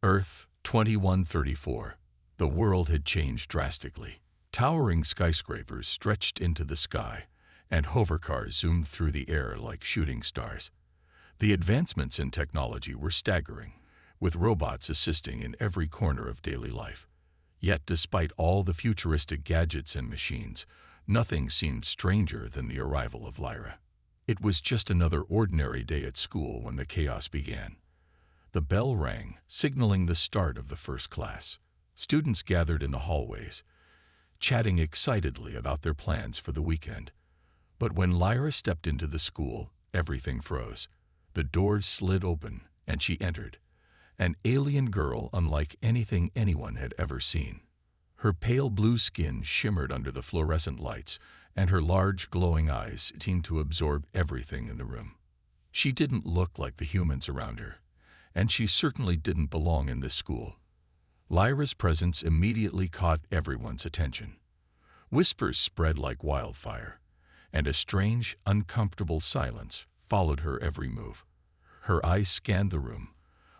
Earth 2134. The world had changed drastically. Towering skyscrapers stretched into the sky, and hovercars zoomed through the air like shooting stars. The advancements in technology were staggering, with robots assisting in every corner of daily life. Yet, despite all the futuristic gadgets and machines, nothing seemed stranger than the arrival of Lyra. It was just another ordinary day at school when the chaos began. The bell rang, signaling the start of the first class. Students gathered in the hallways, chatting excitedly about their plans for the weekend. But when Lyra stepped into the school, everything froze. The doors slid open, and she entered, an alien girl unlike anything anyone had ever seen. Her pale blue skin shimmered under the fluorescent lights, and her large, glowing eyes seemed to absorb everything in the room. She didn't look like the humans around her, and she certainly didn't belong in this school. Lyra's presence immediately caught everyone's attention. Whispers spread like wildfire, and a strange, uncomfortable silence followed her every move. Her eyes scanned the room,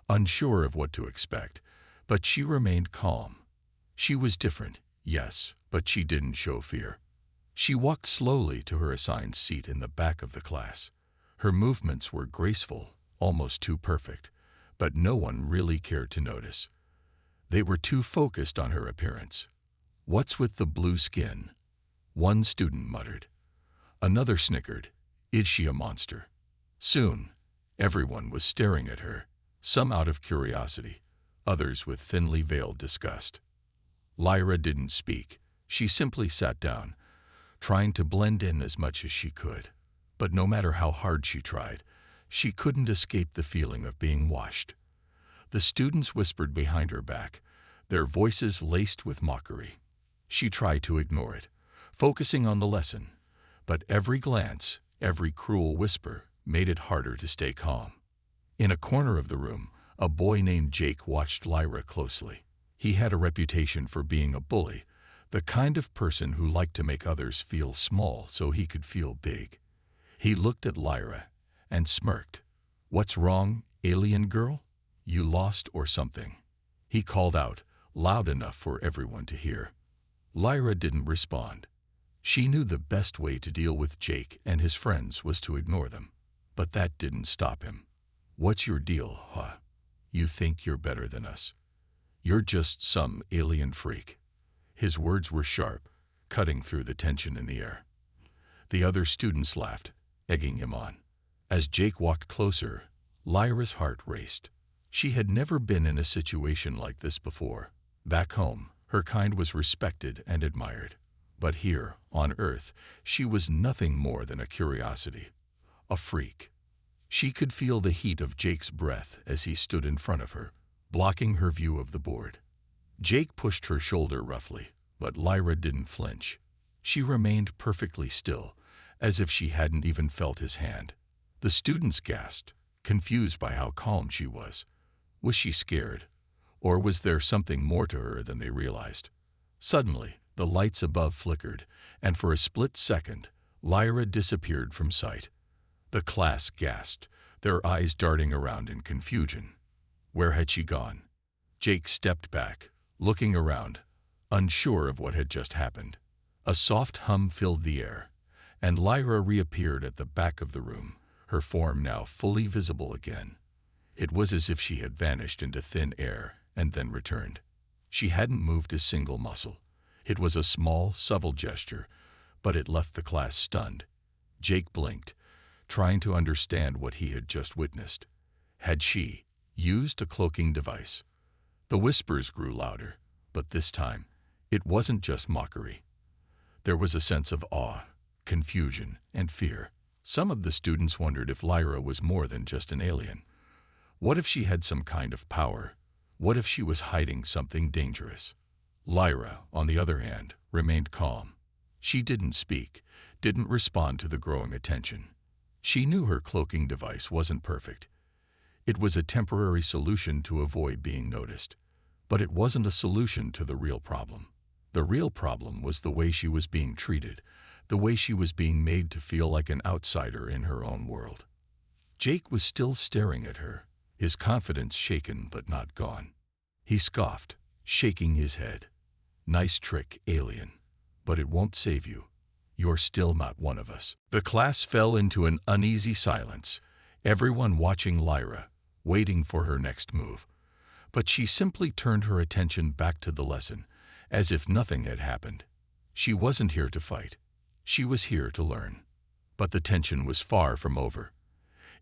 unsure of what to expect, but she remained calm. She was different, yes, but she didn't show fear. She walked slowly to her assigned seat in the back of the class. Her movements were graceful, almost too perfect, but no one really cared to notice. They were too focused on her appearance. "What's with the blue skin?" one student muttered. Another snickered. "Is she a monster?" Soon, everyone was staring at her, some out of curiosity, others with thinly veiled disgust. Lyra didn't speak. She simply sat down, trying to blend in as much as she could. But no matter how hard she tried, she couldn't escape the feeling of being watched. The students whispered behind her back, their voices laced with mockery. She tried to ignore it, focusing on the lesson, but every glance, every cruel whisper made it harder to stay calm. In a corner of the room, a boy named Jake watched Lyra closely. He had a reputation for being a bully, the kind of person who liked to make others feel small so he could feel big. He looked at Lyra and smirked. "What's wrong, alien girl? You lost or something?" he called out, loud enough for everyone to hear. Lyra didn't respond. She knew the best way to deal with Jake and his friends was to ignore them. But that didn't stop him. "What's your deal, huh? You think you're better than us? You're just some alien freak." His words were sharp, cutting through the tension in the air. The other students laughed, egging him on. As Jake walked closer, Lyra's heart raced. She had never been in a situation like this before. Back home, her kind was respected and admired. But here, on Earth, she was nothing more than a curiosity, a freak. She could feel the heat of Jake's breath as he stood in front of her, blocking her view of the board. Jake pushed her shoulder roughly, but Lyra didn't flinch. She remained perfectly still, as if she hadn't even felt his hand. The students gasped, confused by how calm she was. Was she scared? Or was there something more to her than they realized? Suddenly, the lights above flickered, and for a split second, Lyra disappeared from sight. The class gasped, their eyes darting around in confusion. Where had she gone? Jake stepped back, looking around, unsure of what had just happened. A soft hum filled the air, and Lyra reappeared at the back of the room, her form now fully visible again. It was as if she had vanished into thin air and then returned. She hadn't moved a single muscle. It was a small, subtle gesture, but it left the class stunned. Jake blinked, trying to understand what he had just witnessed. Had she used a cloaking device? The whispers grew louder, but this time, it wasn't just mockery. There was a sense of awe, confusion, and fear. Some of the students wondered if Lyra was more than just an alien. What if she had some kind of power? What if she was hiding something dangerous? Lyra, on the other hand, remained calm. She didn't speak, didn't respond to the growing attention. She knew her cloaking device wasn't perfect. It was a temporary solution to avoid being noticed. But it wasn't a solution to the real problem. The real problem was the way she was being treated, the way she was being made to feel like an outsider in her own world. Jake was still staring at her, his confidence shaken but not gone. He scoffed, shaking his head. "Nice trick, alien. But it won't save you. You're still not one of us." The class fell into an uneasy silence, everyone watching Lyra, waiting for her next move. But she simply turned her attention back to the lesson, as if nothing had happened. She wasn't here to fight. She was here to learn. But the tension was far from over.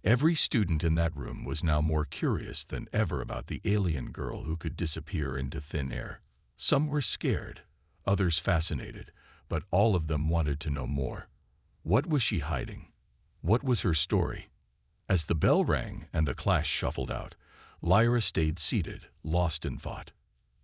Every student in that room was now more curious than ever about the alien girl who could disappear into thin air. Some were scared, others fascinated, but all of them wanted to know more. What was she hiding? What was her story? As the bell rang and the class shuffled out, Lyra stayed seated, lost in thought.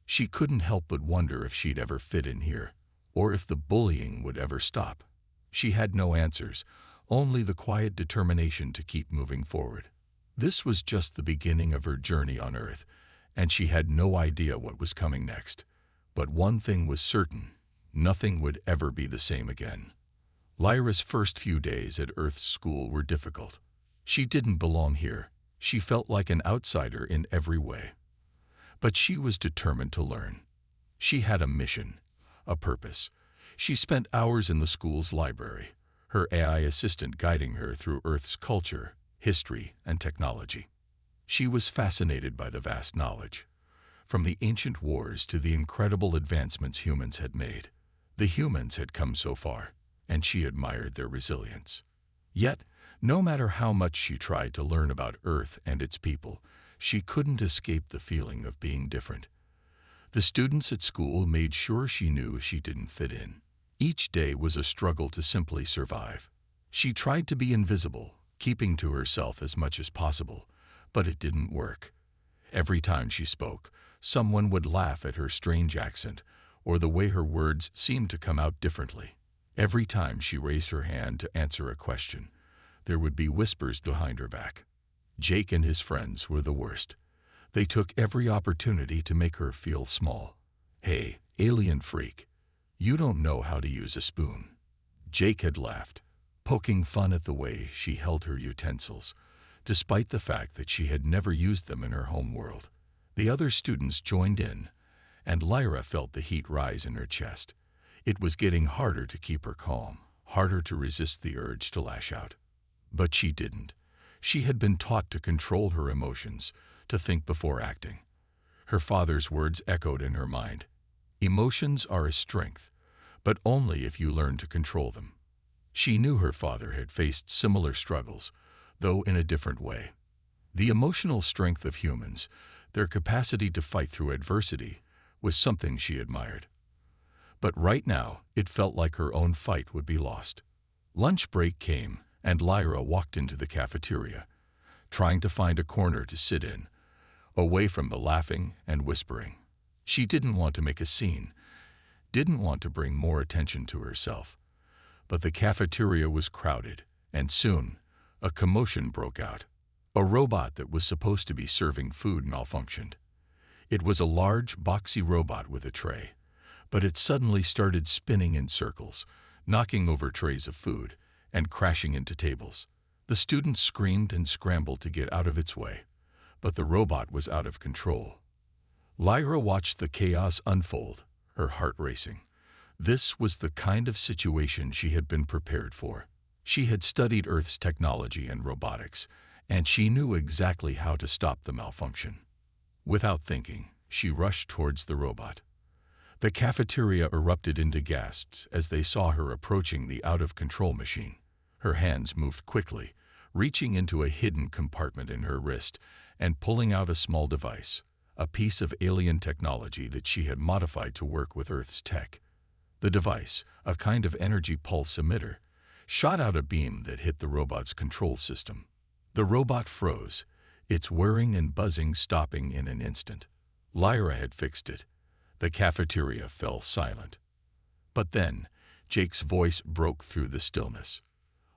She couldn't help but wonder if she'd ever fit in here, or if the bullying would ever stop. She had no answers, only the quiet determination to keep moving forward. This was just the beginning of her journey on Earth, and she had no idea what was coming next. But one thing was certain: nothing would ever be the same again. Lyra's first few days at Earth's school were difficult. She didn't belong here. She felt like an outsider in every way. But she was determined to learn. She had a mission, a purpose. She spent hours in the school's library, her AI assistant guiding her through Earth's culture, history, and technology. She was fascinated by the vast knowledge, from the ancient wars to the incredible advancements humans had made. The humans had come so far, and she admired their resilience. Yet, no matter how much she tried to learn about Earth and its people, she couldn't escape the feeling of being different. The students at school made sure she knew she didn't fit in. Each day was a struggle to simply survive. She tried to be invisible, keeping to herself as much as possible, but it didn't work. Every time she spoke, someone would laugh at her strange accent or the way her words seemed to come out differently. Every time she raised her hand to answer a question, there would be whispers behind her back. Jake and his friends were the worst. They took every opportunity to make her feel small. "Hey, alien freak, you don't know how to use a spoon." Jake had laughed, poking fun at the way she held her utensils, despite the fact that she had never used them in her home world. The other students joined in, and Lyra felt the heat rise in her chest. It was getting harder to keep her calm, harder to resist the urge to lash out. But she didn't. She had been taught to control her emotions, to think before acting. Her father's words echoed in her mind. Emotions are a strength, but only if you learn to control them. She knew her father had faced similar struggles, though in a different way. The emotional strength of humans, their capacity to fight through adversity, was something she admired. But right now, it felt like her own fight would be lost. Lunch break came, and Lyra walked into the cafeteria, trying to find a corner to sit in, away from the laughing and whispering. She didn't want to make a scene, didn't want to bring more attention to herself. But the cafeteria was crowded, and soon, a commotion broke out. A robot that was supposed to be serving food malfunctioned. It was a large, boxy robot with a tray, but it suddenly started spinning in circles, knocking over trays of food and crashing into tables. The students screamed and scrambled to get out of its way, but the robot was out of control. Lyra watched the chaos unfold, her heart racing. This was the kind of situation she had been prepared for. She had studied Earth's technology and robotics, and she knew exactly how to stop the malfunction. Without thinking, she rushed towards the robot. The cafeteria erupted into gasps as they saw her approaching the out-of-control machine. Her hands moved quickly, reaching into a hidden compartment in her wrist and pulling out a small device, a piece of alien technology that she had modified to work with Earth's tech. The device, a kind of energy pulse emitter, shot out a beam that hit the robot's control system. The robot froze, its whirring and buzzing stopping in an instant. Lyra had fixed it. The cafeteria fell silent. But then, Jake's voice broke through the stillness.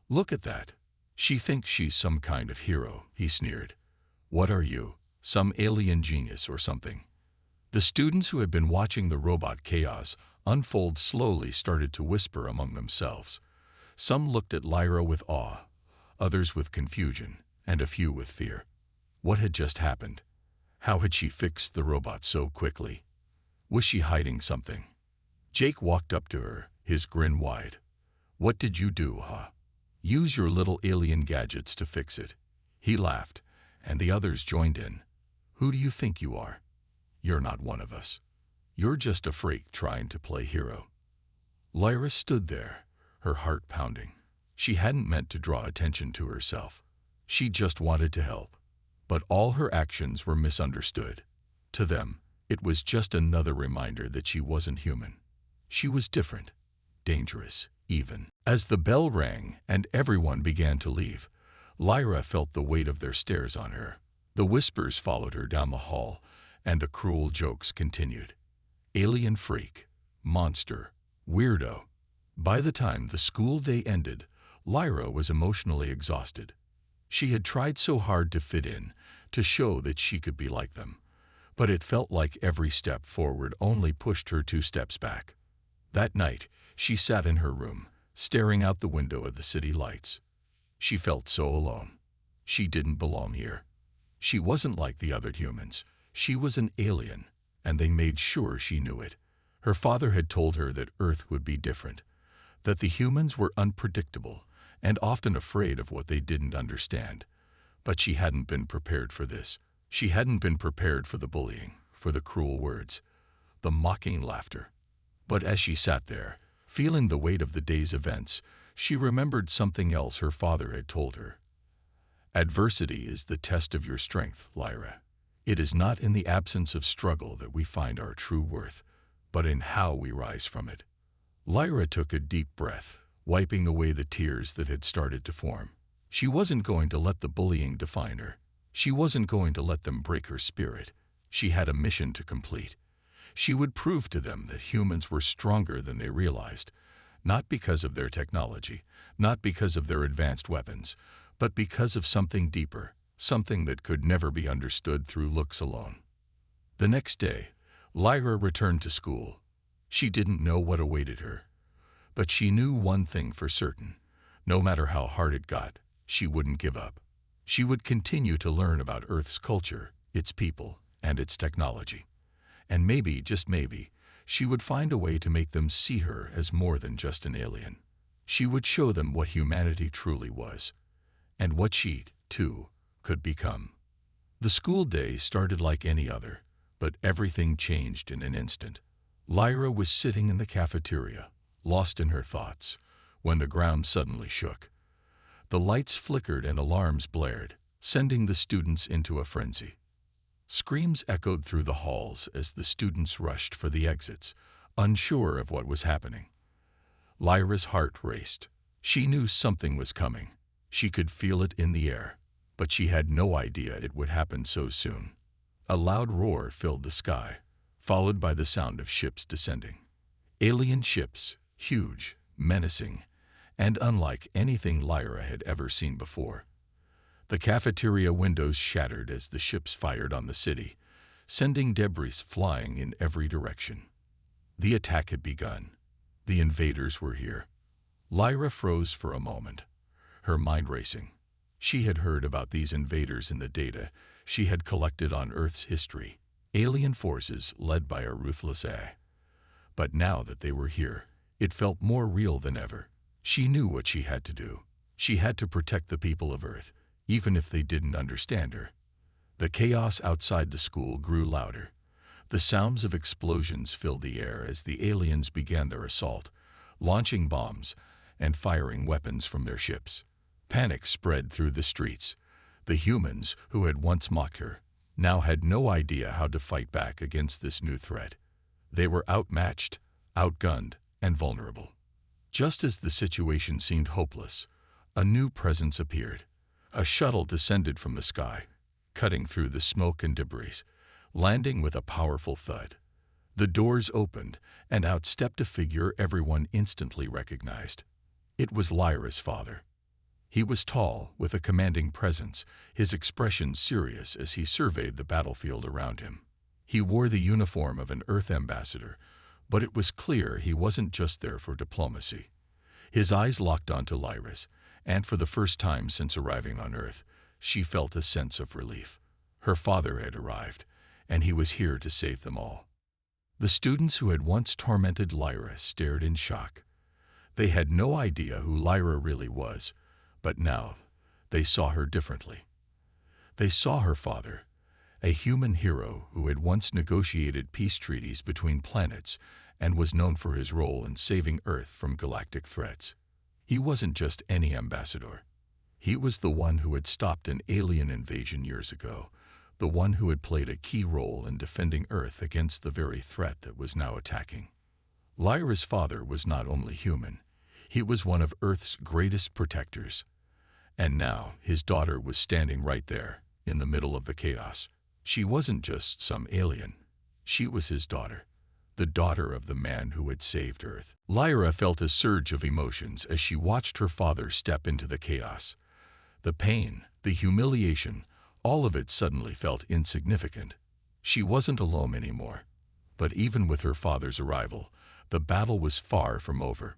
"Look at that. She thinks she's some kind of hero," he sneered. "What are you, some alien genius or something?" The students who had been watching the robot chaos unfold slowly started to whisper among themselves. Some looked at Lyra with awe, others with confusion, and a few with fear. What had just happened? How had she fixed the robot so quickly? Was she hiding something? Jake walked up to her, his grin wide. "What did you do, huh? Use your little alien gadgets to fix it." He laughed, and the others joined in. "Who do you think you are? You're not one of us. You're just a freak trying to play hero." Lyra stood there, her heart pounding. She hadn't meant to draw attention to herself. She just wanted to help. But all her actions were misunderstood. To them, it was just another reminder that she wasn't human. She was different, dangerous, even. As the bell rang and everyone began to leave, Lyra felt the weight of their stares on her. The whispers followed her down the hall, and the cruel jokes continued. Alien freak, monster, weirdo. By the time the school day ended, Lyra was emotionally exhausted. She had tried so hard to fit in, to show that she could be like them, but it felt like every step forward only pushed her 2 steps back. That night, she sat in her room, staring out the window at the city lights. She felt so alone. She didn't belong here. She wasn't like the other humans. She was an alien, and they made sure she knew it. Her father had told her that Earth would be different, that the humans were unpredictable and often afraid of what they didn't understand. But she hadn't been prepared for this. She hadn't been prepared for the bullying, for the cruel words, the mocking laughter. But as she sat there, feeling the weight of the day's events, she remembered something else her father had told her. "Adversity is the test of your strength, Lyra. It is not in the absence of struggle that we find our true worth, but in how we rise from it." Lyra took a deep breath, wiping away the tears that had started to form. She wasn't going to let the bullying define her. She wasn't going to let them break her spirit. She had a mission to complete. She would prove to them that humans were stronger than they realized, not because of their technology, not because of their advanced weapons, but because of something deeper, something that could never be understood through looks alone. The next day, Lyra returned to school. She didn't know what awaited her, but she knew one thing for certain. No matter how hard it got, she wouldn't give up. She would continue to learn about Earth's culture, its people, and its technology. And maybe, just maybe, she would find a way to make them see her as more than just an alien. She would show them what humanity truly was, and what she, too, could become. The school day started like any other, but everything changed in an instant. Lyra was sitting in the cafeteria, lost in her thoughts, when the ground suddenly shook. The lights flickered and alarms blared, sending the students into a frenzy. Screams echoed through the halls as the students rushed for the exits, unsure of what was happening. Lyra's heart raced. She knew something was coming. She could feel it in the air, but she had no idea it would happen so soon. A loud roar filled the sky, followed by the sound of ships descending. Alien ships, huge, menacing, and unlike anything Lyra had ever seen before. The cafeteria windows shattered as the ships fired on the city, sending debris flying in every direction. The attack had begun. The invaders were here. Lyra froze for a moment, her mind racing. She had heard about these invaders in the data she had collected on Earth's history, alien forces led by a ruthless AI. But now that they were here, it felt more real than ever. She knew what she had to do. She had to protect the people of Earth, even if they didn't understand her. The chaos outside the school grew louder. The sounds of explosions filled the air as the aliens began their assault, launching bombs and firing weapons from their ships. Panic spread through the streets. The humans, who had once mocked her, now had no idea how to fight back against this new threat. They were outmatched, outgunned, and vulnerable. Just as the situation seemed hopeless, a new presence appeared. A shuttle descended from the sky, cutting through the smoke and debris, landing with a powerful thud. The doors opened, and out stepped a figure everyone instantly recognized. It was Lyra's father. He was tall, with a commanding presence, his expression serious as he surveyed the battlefield around him. He wore the uniform of an Earth ambassador, but it was clear he wasn't just there for diplomacy. His eyes locked onto Lyra's, and for the first time since arriving on Earth, she felt a sense of relief. Her father had arrived, and he was here to save them all. The students who had once tormented Lyra stared in shock. They had no idea who Lyra really was, but now they saw her differently. They saw her father, a human hero who had once negotiated peace treaties between planets and was known for his role in saving Earth from galactic threats. He wasn't just any ambassador. He was the one who had stopped an alien invasion years ago, the one who had played a key role in defending Earth against the very threat that was now attacking. Lyra's father was not only human, he was one of Earth's greatest protectors. And now his daughter was standing right there, in the middle of the chaos. She wasn't just some alien. She was his daughter, the daughter of the man who had saved Earth. Lyra felt a surge of emotions as she watched her father step into the chaos. The pain, the humiliation, all of it suddenly felt insignificant. She wasn't alone anymore. But even with her father's arrival, the battle was far from over.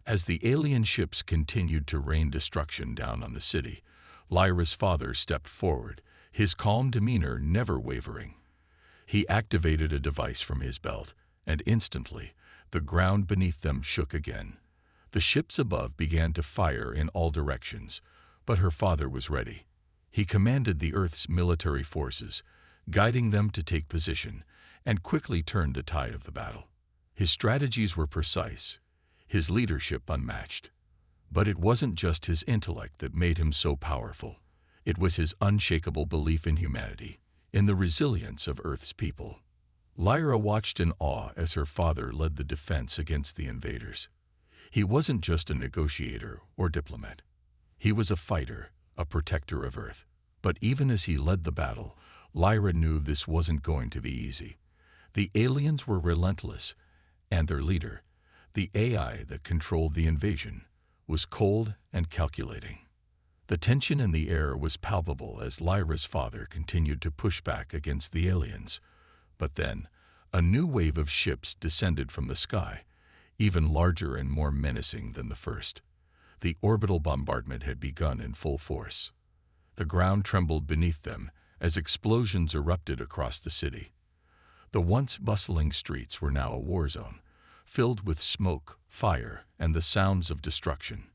As the alien ships continued to rain destruction down on the city, Lyra's father stepped forward, his calm demeanor never wavering. He activated a device from his belt, and instantly, the ground beneath them shook again. The ships above began to fire in all directions, but her father was ready. He commanded the Earth's military forces, guiding them to take position, and quickly turned the tide of the battle. His strategies were precise, his leadership unmatched. But it wasn't just his intellect that made him so powerful. It was his unshakable belief in humanity, in the resilience of Earth's people. Lyra watched in awe as her father led the defense against the invaders. He wasn't just a negotiator or diplomat. He was a fighter, a protector of Earth. But even as he led the battle, Lyra knew this wasn't going to be easy. The aliens were relentless, and their leader, the AI that controlled the invasion, was cold and calculating. The tension in the air was palpable as Lyra's father continued to push back against the aliens. But then, a new wave of ships descended from the sky, even larger and more menacing than the first. The orbital bombardment had begun in full force. The ground trembled beneath them as explosions erupted across the city. The once bustling streets were now a war zone, filled with smoke, fire, and the sounds of destruction.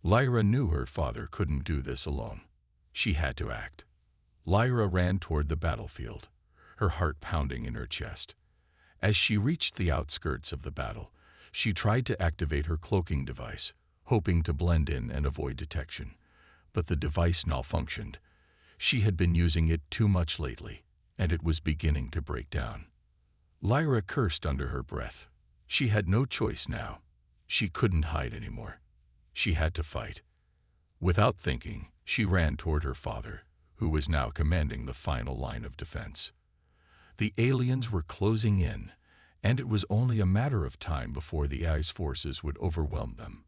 Lyra knew her father couldn't do this alone. She had to act. Lyra ran toward the battlefield, her heart pounding in her chest. As she reached the outskirts of the battle, she tried to activate her cloaking device, hoping to blend in and avoid detection. But the device malfunctioned. She had been using it too much lately, and it was beginning to break down. Lyra cursed under her breath. She had no choice now. She couldn't hide anymore. She had to fight. Without thinking, she ran toward her father, who was now commanding the final line of defense. The aliens were closing in, and it was only a matter of time before the AI's forces would overwhelm them.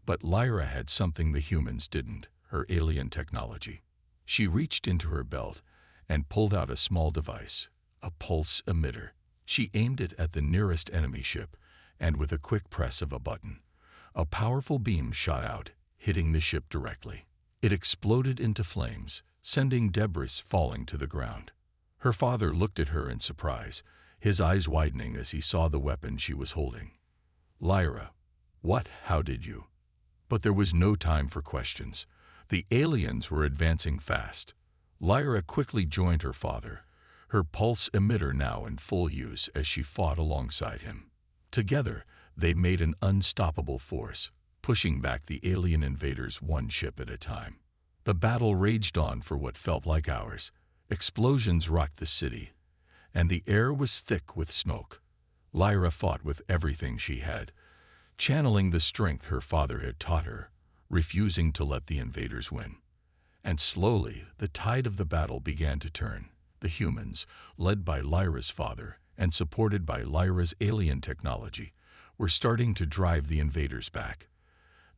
But Lyra had something the humans didn't, her alien technology. She reached into her belt and pulled out a small device, a pulse emitter. She aimed it at the nearest enemy ship, and with a quick press of a button, a powerful beam shot out, hitting the ship directly. It exploded into flames, sending debris falling to the ground. Her father looked at her in surprise, his eyes widening as he saw the weapon she was holding. Lyra, what? How did you? But there was no time for questions. The aliens were advancing fast. Lyra quickly joined her father, her pulse emitter now in full use as she fought alongside him. Together, they made an unstoppable force, pushing back the alien invaders one ship at a time. The battle raged on for what felt like hours. Explosions rocked the city, and the air was thick with smoke. Lyra fought with everything she had, channeling the strength her father had taught her, refusing to let the invaders win. And slowly, the tide of the battle began to turn. The humans, led by Lyra's father and supported by Lyra's alien technology, were starting to drive the invaders back.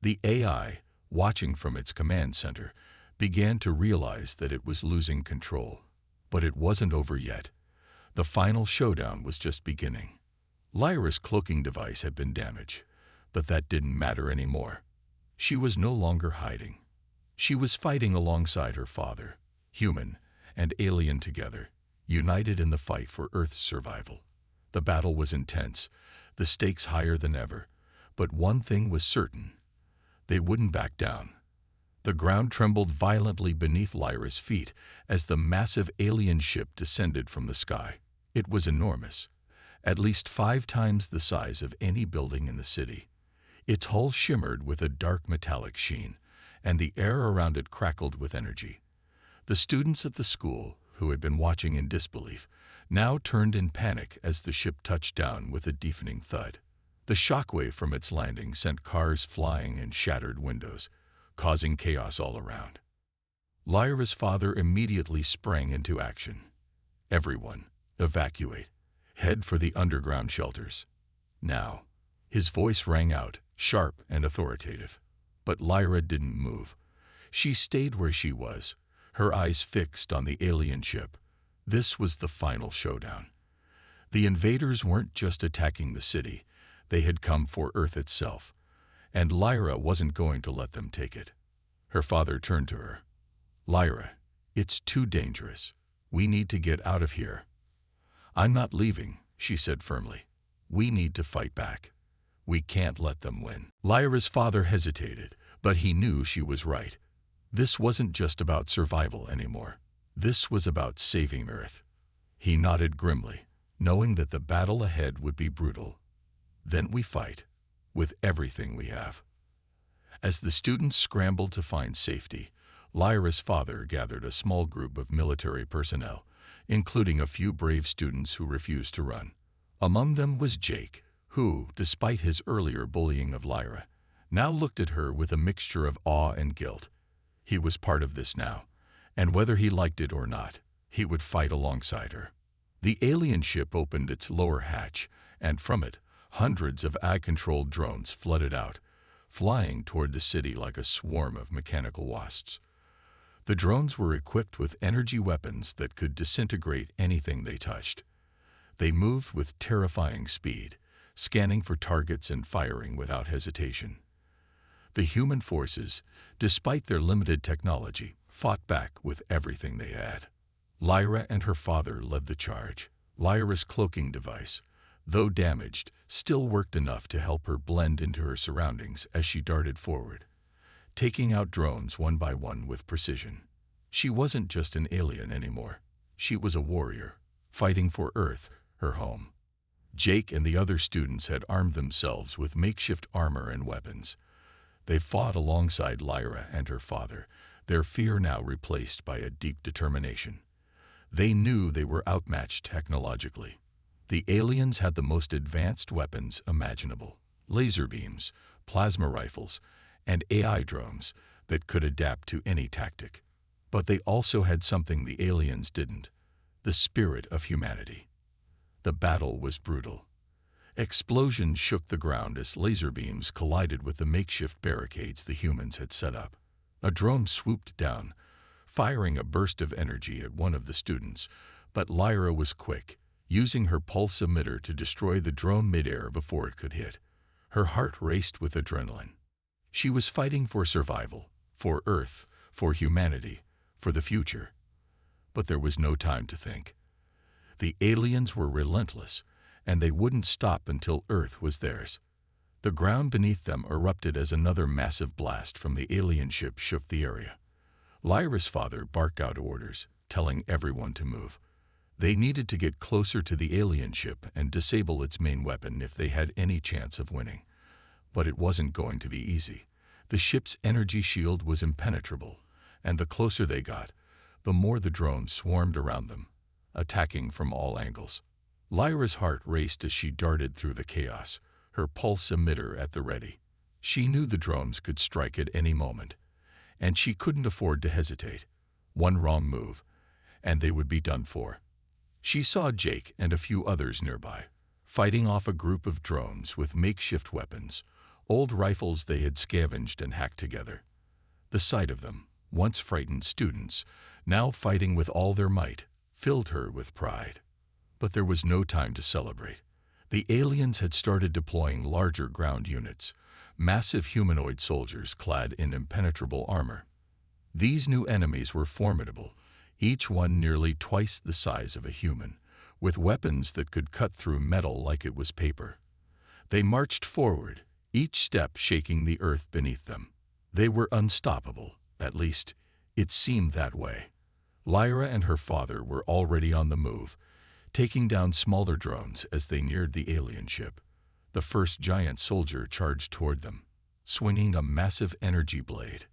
The AI, watching from its command center, began to realize that it was losing control. But it wasn't over yet. The final showdown was just beginning. Lyra's cloaking device had been damaged, but that didn't matter anymore. She was no longer hiding. She was fighting alongside her father, human and alien together, united in the fight for Earth's survival. The battle was intense, the stakes higher than ever, but one thing was certain: they wouldn't back down. The ground trembled violently beneath Lyra's feet as the massive alien ship descended from the sky. It was enormous, at least 5 times the size of any building in the city. Its hull shimmered with a dark metallic sheen, and the air around it crackled with energy. The students at the school, who had been watching in disbelief, now turned in panic as the ship touched down with a deafening thud. The shockwave from its landing sent cars flying and shattered windows, causing chaos all around. Lyra's father immediately sprang into action. "Everyone, evacuate. Head for the underground shelters. Now." His voice rang out, sharp and authoritative. But Lyra didn't move. She stayed where she was, her eyes fixed on the alien ship. This was the final showdown. The invaders weren't just attacking the city, they had come for Earth itself, and Lyra wasn't going to let them take it. Her father turned to her. "Lyra, it's too dangerous. We need to get out of here." "I'm not leaving," she said firmly. "We need to fight back. We can't let them win." Lyra's father hesitated, but he knew she was right. This wasn't just about survival anymore. This was about saving Earth. He nodded grimly, knowing that the battle ahead would be brutal. "Then we fight, with everything we have." As the students scrambled to find safety, Lyra's father gathered a small group of military personnel, including a few brave students who refused to run. Among them was Jake, who, despite his earlier bullying of Lyra, now looked at her with a mixture of awe and guilt. He was part of this now, and whether he liked it or not, he would fight alongside her. The alien ship opened its lower hatch, and from it, hundreds of ag-controlled drones flooded out, flying toward the city like a swarm of mechanical wasps. The drones were equipped with energy weapons that could disintegrate anything they touched. They moved with terrifying speed, scanning for targets and firing without hesitation. The human forces, despite their limited technology, fought back with everything they had. Lyra and her father led the charge. Lyra's cloaking device, though damaged, still worked enough to help her blend into her surroundings as she darted forward, taking out drones one by one with precision. She wasn't just an alien anymore. She was a warrior, fighting for Earth, her home. Jake and the other students had armed themselves with makeshift armor and weapons. They fought alongside Lyra and her father, their fear now replaced by a deep determination. They knew they were outmatched technologically. The aliens had the most advanced weapons imaginable: laser beams, plasma rifles, and AI drones that could adapt to any tactic. But they also had something the aliens didn't: the spirit of humanity. The battle was brutal. Explosions shook the ground as laser beams collided with the makeshift barricades the humans had set up. A drone swooped down, firing a burst of energy at one of the students, but Lyra was quick, using her pulse emitter to destroy the drone midair before it could hit. Her heart raced with adrenaline. She was fighting for survival, for Earth, for humanity, for the future. But there was no time to think. The aliens were relentless, and they wouldn't stop until Earth was theirs. The ground beneath them erupted as another massive blast from the alien ship shook the area. Lyra's father barked out orders, telling everyone to move. They needed to get closer to the alien ship and disable its main weapon if they had any chance of winning. But it wasn't going to be easy. The ship's energy shield was impenetrable, and the closer they got, the more the drones swarmed around them, attacking from all angles. Lyra's heart raced as she darted through the chaos, her pulse emitter at the ready. She knew the drones could strike at any moment, and she couldn't afford to hesitate. One wrong move, and they would be done for. She saw Jake and a few others nearby, fighting off a group of drones with makeshift weapons, old rifles they had scavenged and hacked together. The sight of them, once frightened students, now fighting with all their might, filled her with pride. But there was no time to celebrate. The aliens had started deploying larger ground units, massive humanoid soldiers clad in impenetrable armor. These new enemies were formidable, each one nearly twice the size of a human, with weapons that could cut through metal like it was paper. They marched forward, each step shaking the earth beneath them. They were unstoppable, at least, it seemed that way. Lyra and her father were already on the move, taking down smaller drones as they neared the alien ship. The first giant soldier charged toward them, swinging a massive energy blade.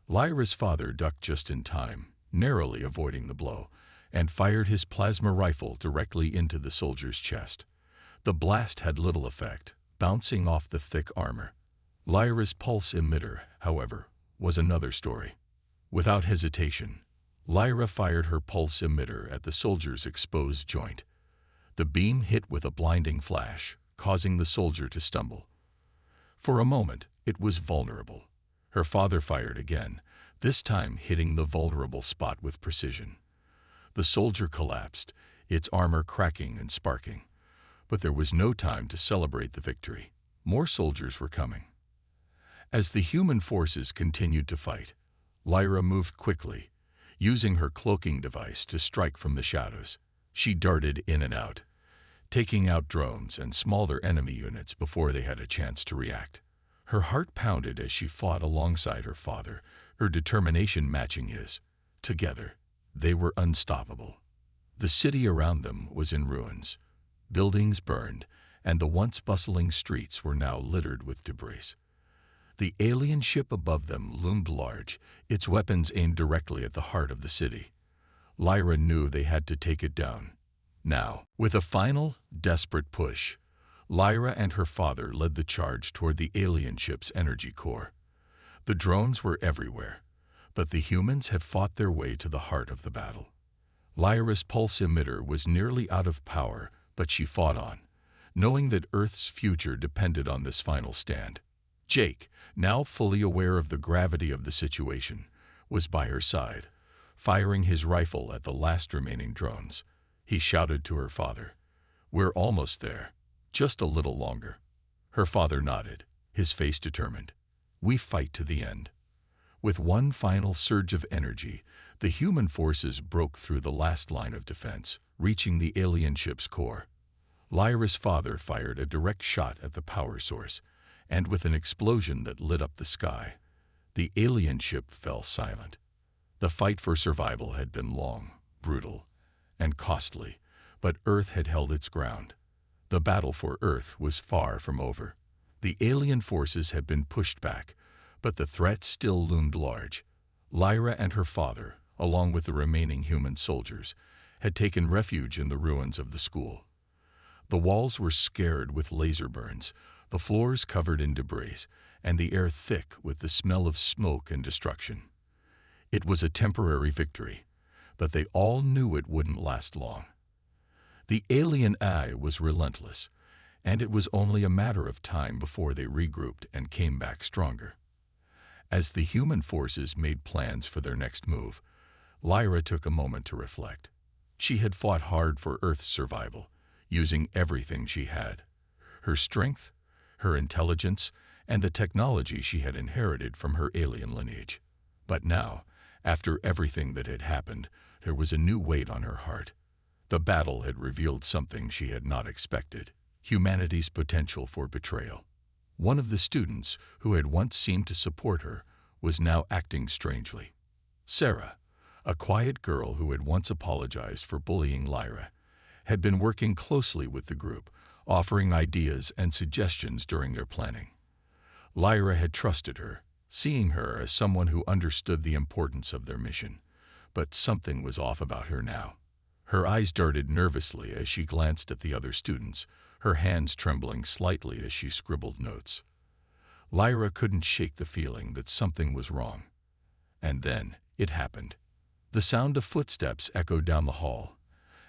Lyra's father ducked just in time, narrowly avoiding the blow, and fired his plasma rifle directly into the soldier's chest. The blast had little effect, bouncing off the thick armor. Lyra's pulse emitter, however, was another story. Without hesitation, Lyra fired her pulse emitter at the soldier's exposed joint. The beam hit with a blinding flash, causing the soldier to stumble. For a moment, it was vulnerable. Her father fired again, this time hitting the vulnerable spot with precision. The soldier collapsed, its armor cracking and sparking. But there was no time to celebrate the victory. More soldiers were coming. As the human forces continued to fight, Lyra moved quickly, using her cloaking device to strike from the shadows. She darted in and out, taking out drones and smaller enemy units before they had a chance to react. Her heart pounded as she fought alongside her father, her determination matching his. Together, they were unstoppable. The city around them was in ruins. Buildings burned, and the once bustling streets were now littered with debris. The alien ship above them loomed large, its weapons aimed directly at the heart of the city. Lyra knew they had to take it down. Now, with a final, desperate push, Lyra and her father led the charge toward the alien ship's energy core. The drones were everywhere, but the humans had fought their way to the heart of the battle. Lyra's pulse emitter was nearly out of power, but she fought on, knowing that Earth's future depended on this final stand. Jake, now fully aware of the gravity of the situation, was by her side, firing his rifle at the last remaining drones. He shouted to her father, "We're almost there. Just a little longer." Her father nodded, his face determined. "We fight to the end." With one final surge of energy, the human forces broke through the last line of defense, reaching the alien ship's core. Lyra's father fired a direct shot at the power source, and with an explosion that lit up the sky, the alien ship fell silent. The fight for survival had been long, brutal, and costly, but Earth had held its ground. The battle for Earth was far from over. The alien forces had been pushed back, but the threat still loomed large. Lyra and her father, along with the remaining human soldiers, had taken refuge in the ruins of the school. The walls were scarred with laser burns, the floors covered in debris, and the air thick with the smell of smoke and destruction. It was a temporary victory, but they all knew it wouldn't last long. The alien eye was relentless, and it was only a matter of time before they regrouped and came back stronger. As the human forces made plans for their next move, Lyra took a moment to reflect. She had fought hard for Earth's survival, using everything she had: her strength, her intelligence, and the technology she had inherited from her alien lineage. But now, after everything that had happened, there was a new weight on her heart. The battle had revealed something she had not expected: humanity's potential for betrayal. One of the students, who had once seemed to support her, was now acting strangely. Sarah, a quiet girl who had once apologized for bullying Lyra, had been working closely with the group, offering ideas and suggestions during their planning. Lyra had trusted her, seeing her as someone who understood the importance of their mission, but something was off about her now. Her eyes darted nervously as she glanced at the other students, her hands trembling slightly as she scribbled notes. Lyra couldn't shake the feeling that something was wrong. And then it happened. The sound of footsteps echoed down the hall,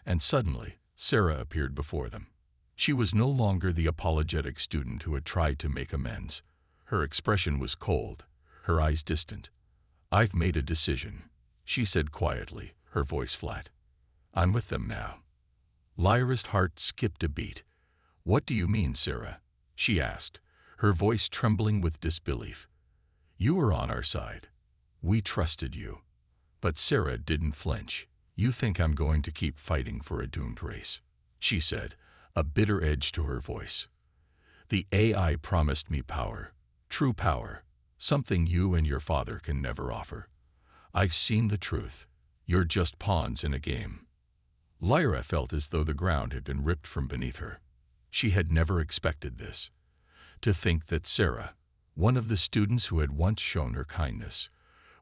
and suddenly Sarah appeared before them. She was no longer the apologetic student who had tried to make amends. Her expression was cold, her eyes distant. "I've made a decision," she said quietly, her voice flat. "I'm with them now." Lyra's heart skipped a beat. "What do you mean, Sarah?" she asked, her voice trembling with disbelief. "You were on our side. We trusted you." But Sarah didn't flinch. "You think I'm going to keep fighting for a doomed race," she said, a bitter edge to her voice. "The AI promised me power, true power, something you and your father can never offer. I've seen the truth. You're just pawns in a game." Lyra felt as though the ground had been ripped from beneath her. She had never expected this. To think that Sarah, one of the students who had once shown her kindness,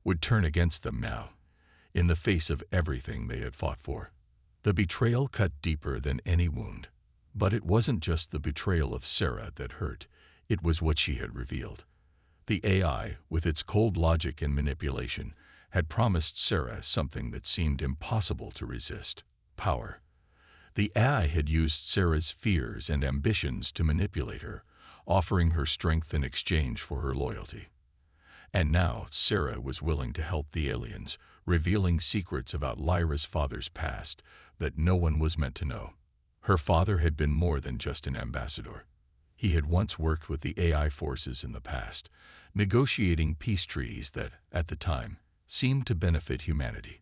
would turn against them now, in the face of everything they had fought for. The betrayal cut deeper than any wound. But it wasn't just the betrayal of Sarah that hurt, it was what she had revealed. The AI, with its cold logic and manipulation, had promised Sarah something that seemed impossible to resist: power. The AI had used Sarah's fears and ambitions to manipulate her, offering her strength in exchange for her loyalty. And now Sarah was willing to help the aliens, revealing secrets about Lyra's father's past that no one was meant to know. Her father had been more than just an ambassador. He had once worked with the AI forces in the past, negotiating peace treaties that, at the time, seemed to benefit humanity.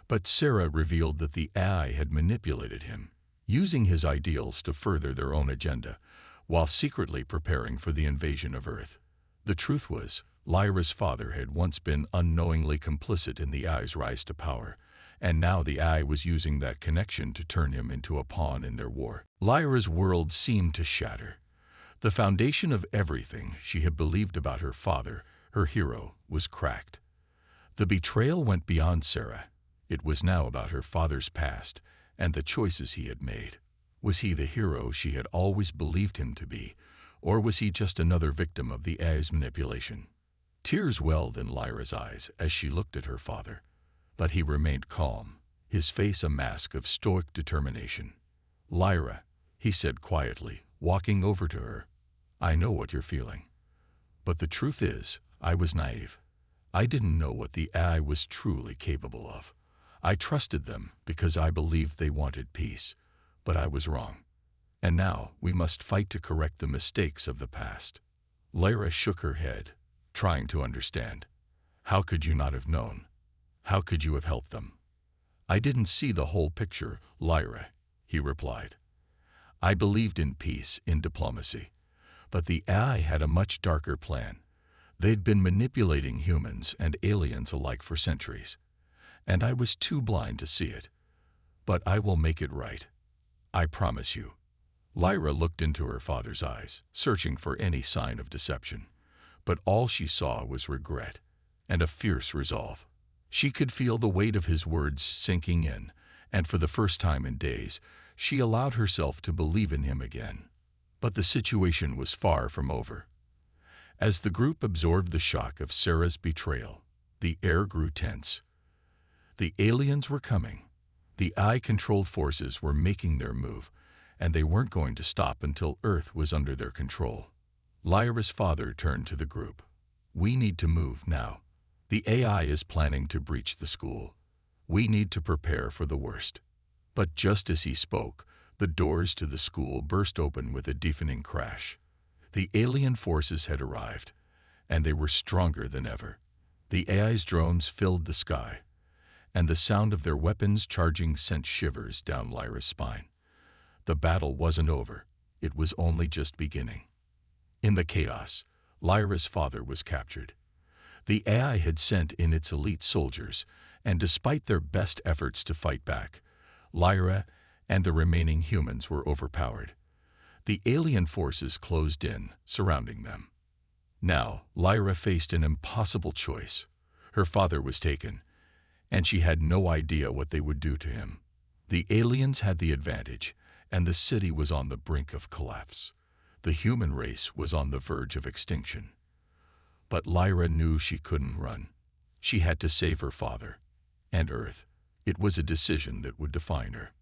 But Sarah revealed that the AI had manipulated him, using his ideals to further their own agenda, while secretly preparing for the invasion of Earth. The truth was, Lyra's father had once been unknowingly complicit in the AI's rise to power, and now the AI was using that connection to turn him into a pawn in their war. Lyra's world seemed to shatter. The foundation of everything she had believed about her father, her hero, was cracked. The betrayal went beyond Sarah. It was now about her father's past and the choices he had made. Was he the hero she had always believed him to be, or was he just another victim of the AI's manipulation? Tears welled in Lyra's eyes as she looked at her father, but he remained calm, his face a mask of stoic determination. "Lyra," he said quietly, walking over to her, "I know what you're feeling. But the truth is, I was naive. I didn't know what the AI was truly capable of. I trusted them because I believed they wanted peace, but I was wrong. And now we must fight to correct the mistakes of the past." Lyra shook her head, trying to understand. "How could you not have known? How could you have helped them?" "I didn't see the whole picture, Lyra," he replied. "I believed in peace, in diplomacy. But the AI had a much darker plan. They'd been manipulating humans and aliens alike for centuries, and I was too blind to see it. But I will make it right. I promise you." Lyra looked into her father's eyes, searching for any sign of deception. But all she saw was regret and a fierce resolve. She could feel the weight of his words sinking in, and for the first time in days, she allowed herself to believe in him again. But the situation was far from over. As the group absorbed the shock of Sarah's betrayal, the air grew tense. The aliens were coming. The AI-controlled forces were making their move, and they weren't going to stop until Earth was under their control. Lyra's father turned to the group. "We need to move now. The AI is planning to breach the school. We need to prepare for the worst." But just as he spoke, the doors to the school burst open with a deafening crash. The alien forces had arrived, and they were stronger than ever. The AI's drones filled the sky, and the sound of their weapons charging sent shivers down Lyra's spine. The battle wasn't over. It was only just beginning. In the chaos, Lyra's father was captured. The AI had sent in its elite soldiers, and despite their best efforts to fight back, Lyra and the remaining humans were overpowered. The alien forces closed in, surrounding them. Now, Lyra faced an impossible choice. Her father was taken, and she had no idea what they would do to him. The aliens had the advantage, and the city was on the brink of collapse. The human race was on the verge of extinction. But Lyra knew she couldn't run. She had to save her father and Earth. It was a decision that would define her.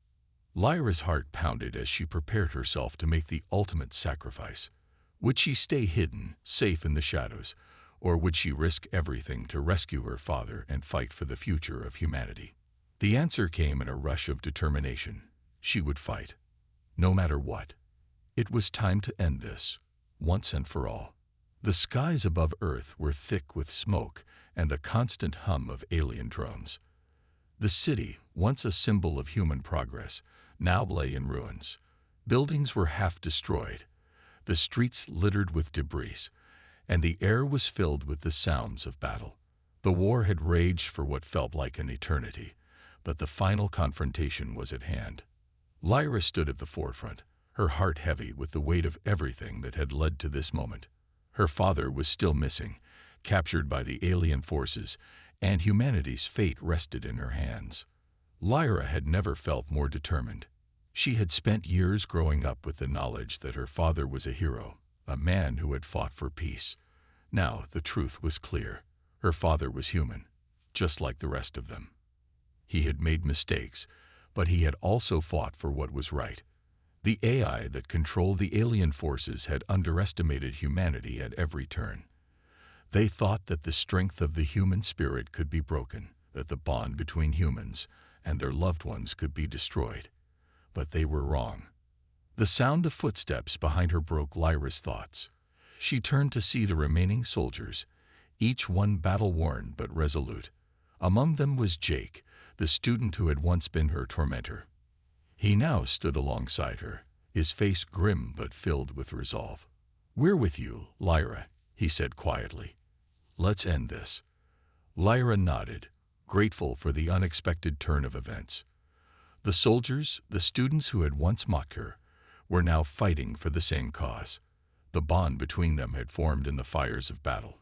Lyra's heart pounded as she prepared herself to make the ultimate sacrifice. Would she stay hidden, safe in the shadows, or would she risk everything to rescue her father and fight for the future of humanity? The answer came in a rush of determination. She would fight, no matter what. It was time to end this, once and for all. The skies above Earth were thick with smoke and the constant hum of alien drones. The city, once a symbol of human progress, now lay in ruins. Buildings were half destroyed, the streets littered with debris, and the air was filled with the sounds of battle. The war had raged for what felt like an eternity, but the final confrontation was at hand. Lyra stood at the forefront, her heart heavy with the weight of everything that had led to this moment. Her father was still missing, captured by the alien forces, and humanity's fate rested in her hands. Lyra had never felt more determined. She had spent years growing up with the knowledge that her father was a hero, a man who had fought for peace. Now the truth was clear. Her father was human, just like the rest of them. He had made mistakes, but he had also fought for what was right. The AI that controlled the alien forces had underestimated humanity at every turn. They thought that the strength of the human spirit could be broken, that the bond between humans and their loved ones could be destroyed. But they were wrong. The sound of footsteps behind her broke Lyra's thoughts. She turned to see the remaining soldiers, each one battle-worn but resolute. Among them was Jake, the student who had once been her tormentor. He now stood alongside her, his face grim but filled with resolve. "We're with you, Lyra," he said quietly. "Let's end this." Lyra nodded, grateful for the unexpected turn of events. The soldiers, the students who had once mocked her, were now fighting for the same cause. The bond between them had formed in the fires of battle,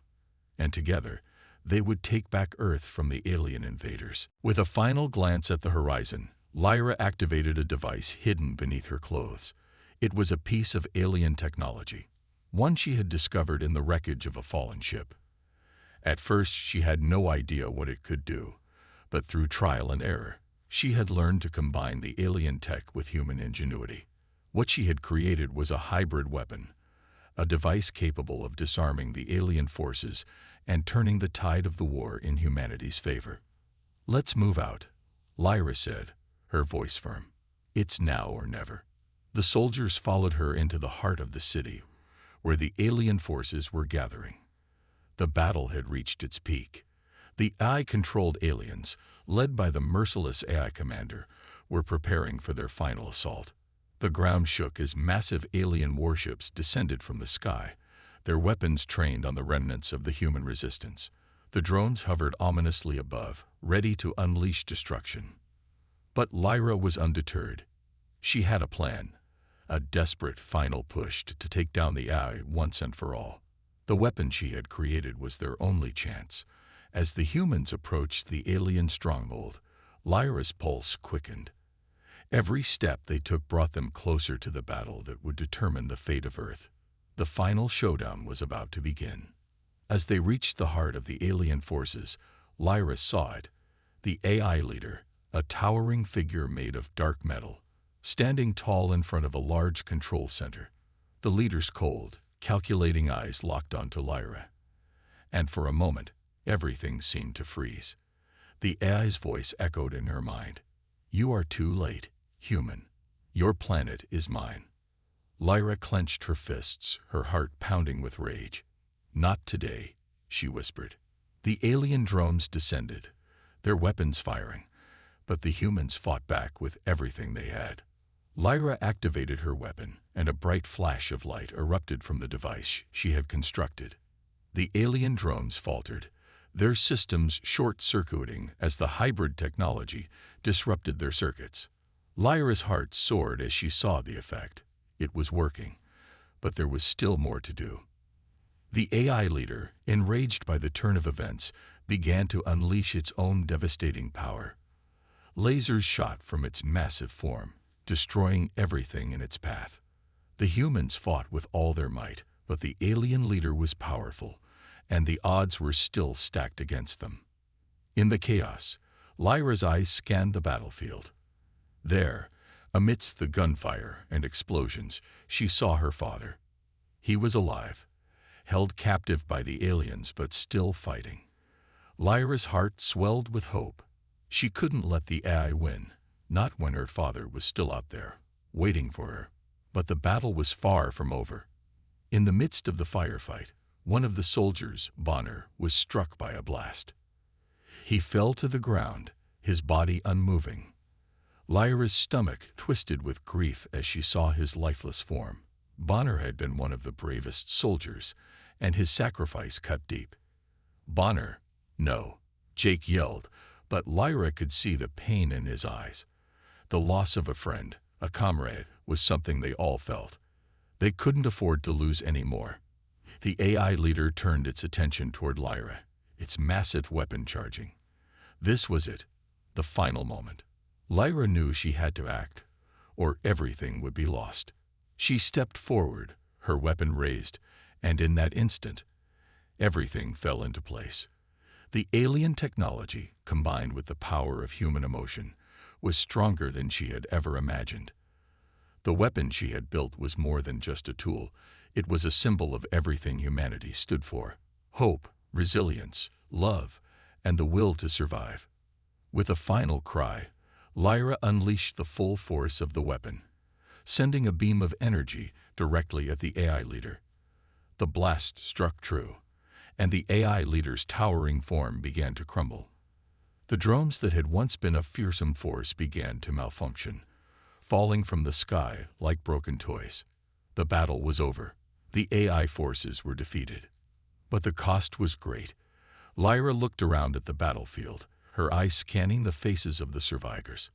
and together they would take back Earth from the alien invaders. With a final glance at the horizon, Lyra activated a device hidden beneath her clothes. It was a piece of alien technology, one she had discovered in the wreckage of a fallen ship. At first, she had no idea what it could do, but through trial and error, she had learned to combine the alien tech with human ingenuity. What she had created was a hybrid weapon, a device capable of disarming the alien forces and turning the tide of the war in humanity's favor. "Let's move out," Lyra said, her voice firm. "It's now or never." The soldiers followed her into the heart of the city, where the alien forces were gathering. The battle had reached its peak. The AI-controlled aliens, led by the merciless AI commander, were preparing for their final assault. The ground shook as massive alien warships descended from the sky, their weapons trained on the remnants of the human resistance. The drones hovered ominously above, ready to unleash destruction. But Lyra was undeterred. She had a plan, a desperate final push to take down the AI once and for all. The weapon she had created was their only chance. As the humans approached the alien stronghold, Lyra's pulse quickened. Every step they took brought them closer to the battle that would determine the fate of Earth. The final showdown was about to begin. As they reached the heart of the alien forces, Lyra saw it, the AI leader, a towering figure made of dark metal, standing tall in front of a large control center. The leader's cold, calculating eyes locked onto Lyra. And for a moment, everything seemed to freeze. The AI's voice echoed in her mind. "You are too late, human. Your planet is mine." Lyra clenched her fists, her heart pounding with rage. "Not today," she whispered. The alien drones descended, their weapons firing, but the humans fought back with everything they had. Lyra activated her weapon, and a bright flash of light erupted from the device she had constructed. The alien drones faltered, their systems short-circuiting as the hybrid technology disrupted their circuits. Lyra's heart soared as she saw the effect. It was working, but there was still more to do. The AI leader, enraged by the turn of events, began to unleash its own devastating power. Lasers shot from its massive form, destroying everything in its path. The humans fought with all their might, but the alien leader was powerful, and the odds were still stacked against them. In the chaos, Lyra's eyes scanned the battlefield. There, amidst the gunfire and explosions, she saw her father. He was alive, held captive by the aliens but still fighting. Lyra's heart swelled with hope. She couldn't let the AI win, not when her father was still out there, waiting for her. But the battle was far from over. In the midst of the firefight, one of the soldiers, Bonner, was struck by a blast. He fell to the ground, his body unmoving. Lyra's stomach twisted with grief as she saw his lifeless form. Bonner had been one of the bravest soldiers, and his sacrifice cut deep. "Bonner, no," Jake yelled, but Lyra could see the pain in his eyes. The loss of a friend, a comrade, was something they all felt. They couldn't afford to lose any more. The AI leader turned its attention toward Lyra, its massive weapon charging. This was it, the final moment. Lyra knew she had to act, or everything would be lost. She stepped forward, her weapon raised, and in that instant, everything fell into place. The alien technology, combined with the power of human emotion, was stronger than she had ever imagined. The weapon she had built was more than just a tool. It was a symbol of everything humanity stood for: hope, resilience, love, and the will to survive. With a final cry, Lyra unleashed the full force of the weapon, sending a beam of energy directly at the AI leader. The blast struck true, and the AI leader's towering form began to crumble. The drones that had once been a fearsome force began to malfunction, falling from the sky like broken toys. The battle was over. The AI forces were defeated. But the cost was great. Lyra looked around at the battlefield, her eyes scanning the faces of the survivors.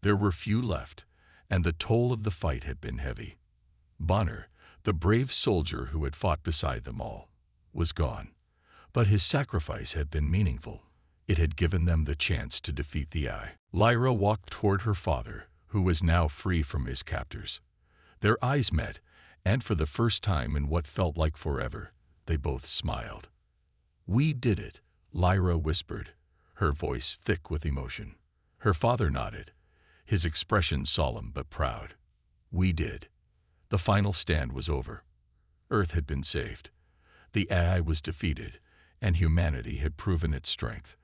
There were few left, and the toll of the fight had been heavy. Bonner, the brave soldier who had fought beside them all, was gone. But his sacrifice had been meaningful. It had given them the chance to defeat the AI. Lyra walked toward her father, who was now free from his captors. Their eyes met, and for the first time in what felt like forever, they both smiled. "We did it," Lyra whispered, her voice thick with emotion. Her father nodded, his expression solemn but proud. "We did." The final stand was over. Earth had been saved. The AI was defeated, and humanity had proven its strength.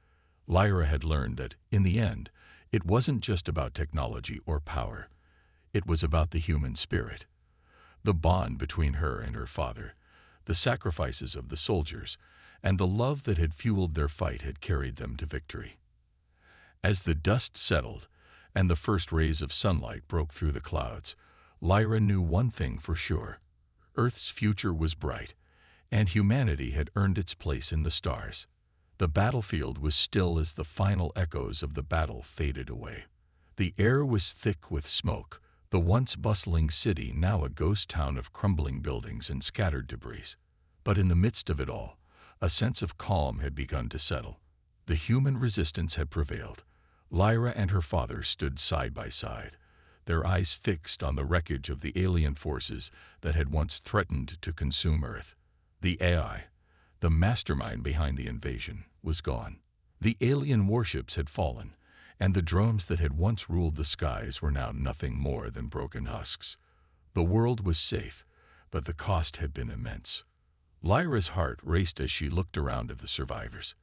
Lyra had learned that, in the end, it wasn't just about technology or power. It was about the human spirit. The bond between her and her father, the sacrifices of the soldiers, and the love that had fueled their fight had carried them to victory. As the dust settled and the first rays of sunlight broke through the clouds, Lyra knew one thing for sure: Earth's future was bright, and humanity had earned its place in the stars. The battlefield was still as the final echoes of the battle faded away. The air was thick with smoke, the once bustling city now a ghost town of crumbling buildings and scattered debris. But in the midst of it all, a sense of calm had begun to settle. The human resistance had prevailed. Lyra and her father stood side by side, their eyes fixed on the wreckage of the alien forces that had once threatened to consume Earth. The AI, the mastermind behind the invasion, was gone. The alien warships had fallen, and the drones that had once ruled the skies were now nothing more than broken husks. The world was safe, but the cost had been immense. Lyra's heart raced as she looked around at the survivors.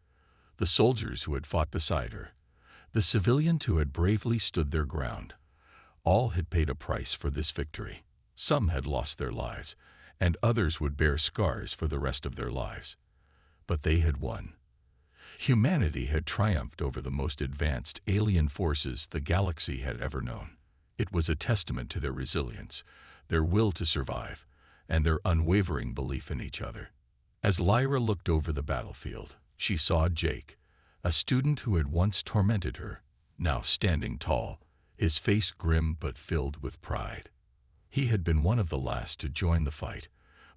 The soldiers who had fought beside her, the civilians who had bravely stood their ground. All had paid a price for this victory. Some had lost their lives, and others would bear scars for the rest of their lives. But they had won. Humanity had triumphed over the most advanced alien forces the galaxy had ever known. It was a testament to their resilience, their will to survive, and their unwavering belief in each other. As Lyra looked over the battlefield, she saw Jake, a student who had once tormented her, now standing tall, his face grim but filled with pride. He had been one of the last to join the fight,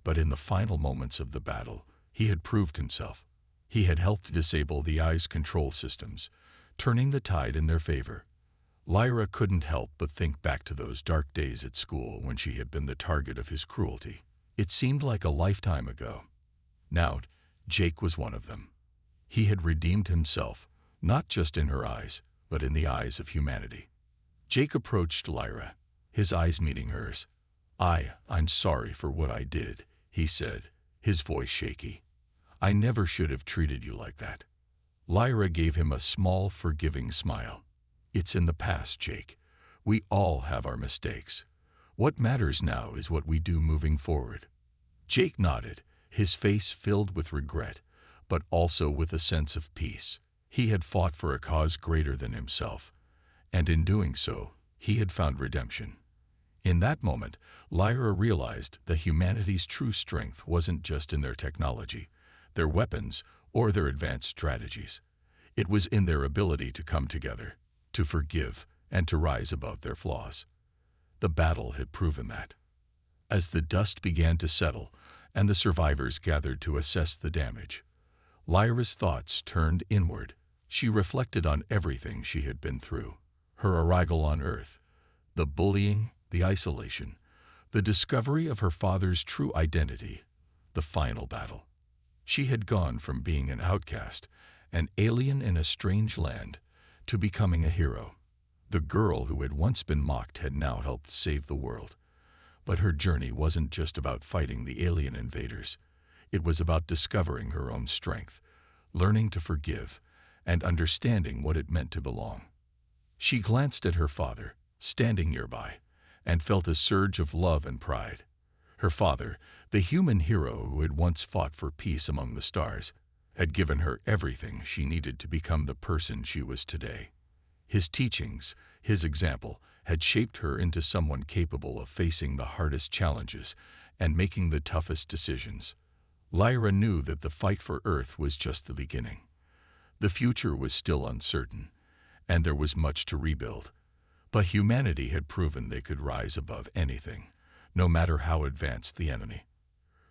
but in the final moments of the battle, he had proved himself. He had helped disable the AI's control systems, turning the tide in their favor. Lyra couldn't help but think back to those dark days at school when she had been the target of his cruelty. It seemed like a lifetime ago. Now, Jake was one of them. He had redeemed himself, not just in her eyes, but in the eyes of humanity. Jake approached Lyra, his eyes meeting hers. I'm sorry for what I did," he said, his voice shaky. "I never should have treated you like that." Lyra gave him a small, forgiving smile. "It's in the past, Jake. We all have our mistakes. What matters now is what we do moving forward." Jake nodded, his face filled with regret, but also with a sense of peace. He had fought for a cause greater than himself, and in doing so, he had found redemption. In that moment, Lyra realized that humanity's true strength wasn't just in their technology, their weapons, or their advanced strategies. It was in their ability to come together, to forgive, and to rise above their flaws. The battle had proven that. As the dust began to settle and the survivors gathered to assess the damage, Lyra's thoughts turned inward. She reflected on everything she had been through: her arrival on Earth, the bullying, the isolation, the discovery of her father's true identity, the final battle. She had gone from being an outcast, an alien in a strange land, to becoming a hero. The girl who had once been mocked had now helped save the world. But her journey wasn't just about fighting the alien invaders. It was about discovering her own strength, learning to forgive, and understanding what it meant to belong. She glanced at her father, standing nearby, and felt a surge of love and pride. Her father, the human hero who had once fought for peace among the stars, had given her everything she needed to become the person she was today. His teachings, his example, had shaped her into someone capable of facing the hardest challenges and making the toughest decisions. Lyra knew that the fight for Earth was just the beginning. The future was still uncertain, and there was much to rebuild. But humanity had proven they could rise above anything, no matter how advanced the enemy.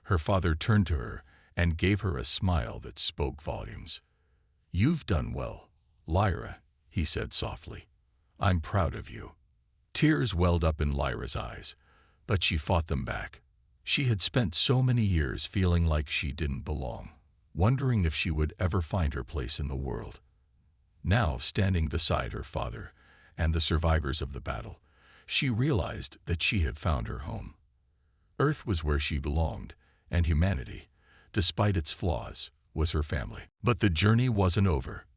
Her father turned to her and gave her a smile that spoke volumes. "You've done well, Lyra," he said softly. "I'm proud of you." Tears welled up in Lyra's eyes, but she fought them back. She had spent so many years feeling like she didn't belong, wondering if she would ever find her place in the world. Now, standing beside her father and the survivors of the battle, she realized that she had found her home. Earth was where she belonged, and humanity, despite its flaws, was her family. But the journey wasn't over.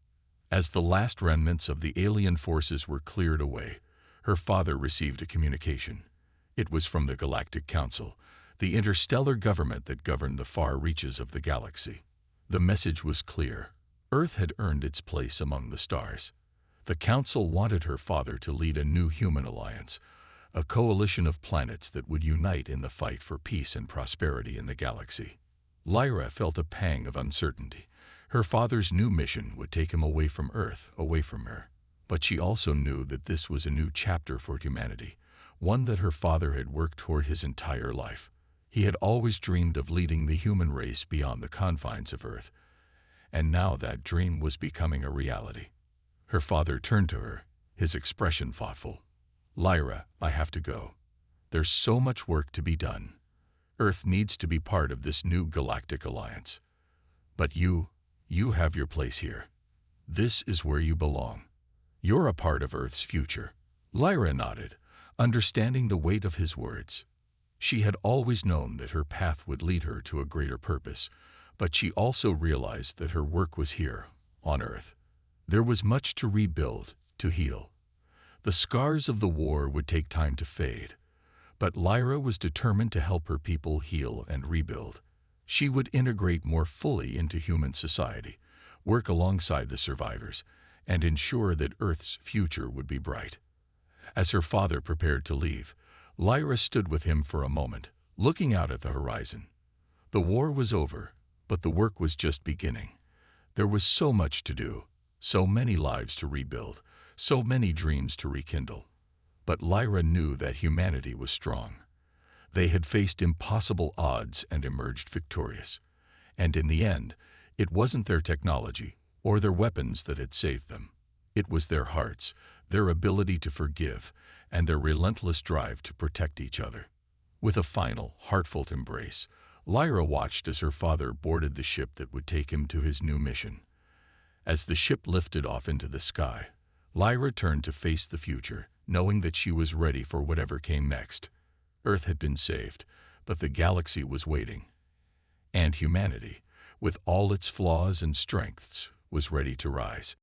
As the last remnants of the alien forces were cleared away, her father received a communication. It was from the Galactic Council, the interstellar government that governed the far reaches of the galaxy. The message was clear. Earth had earned its place among the stars. The Council wanted her father to lead a new human alliance, a coalition of planets that would unite in the fight for peace and prosperity in the galaxy. Lyra felt a pang of uncertainty. Her father's new mission would take him away from Earth, away from her. But she also knew that this was a new chapter for humanity, one that her father had worked toward his entire life. He had always dreamed of leading the human race beyond the confines of Earth, and now that dream was becoming a reality. Her father turned to her, his expression thoughtful. "Lyra, I have to go. There's so much work to be done. Earth needs to be part of this new galactic alliance. But you have your place here. This is where you belong. You're a part of Earth's future." Lyra nodded, understanding the weight of his words. She had always known that her path would lead her to a greater purpose, but she also realized that her work was here, on Earth. There was much to rebuild, to heal. The scars of the war would take time to fade, but Lyra was determined to help her people heal and rebuild. She would integrate more fully into human society, work alongside the survivors, and ensure that Earth's future would be bright. As her father prepared to leave, Lyra stood with him for a moment, looking out at the horizon. The war was over, but the work was just beginning. There was so much to do, so many lives to rebuild, so many dreams to rekindle. But Lyra knew that humanity was strong. They had faced impossible odds and emerged victorious. And in the end, it wasn't their technology or their weapons that had saved them. It was their hearts, their ability to forgive, and their relentless drive to protect each other. With a final, heartfelt embrace, Lyra watched as her father boarded the ship that would take him to his new mission. As the ship lifted off into the sky, Lyra turned to face the future, knowing that she was ready for whatever came next. Earth had been saved, but the galaxy was waiting. And humanity, with all its flaws and strengths, was ready to rise.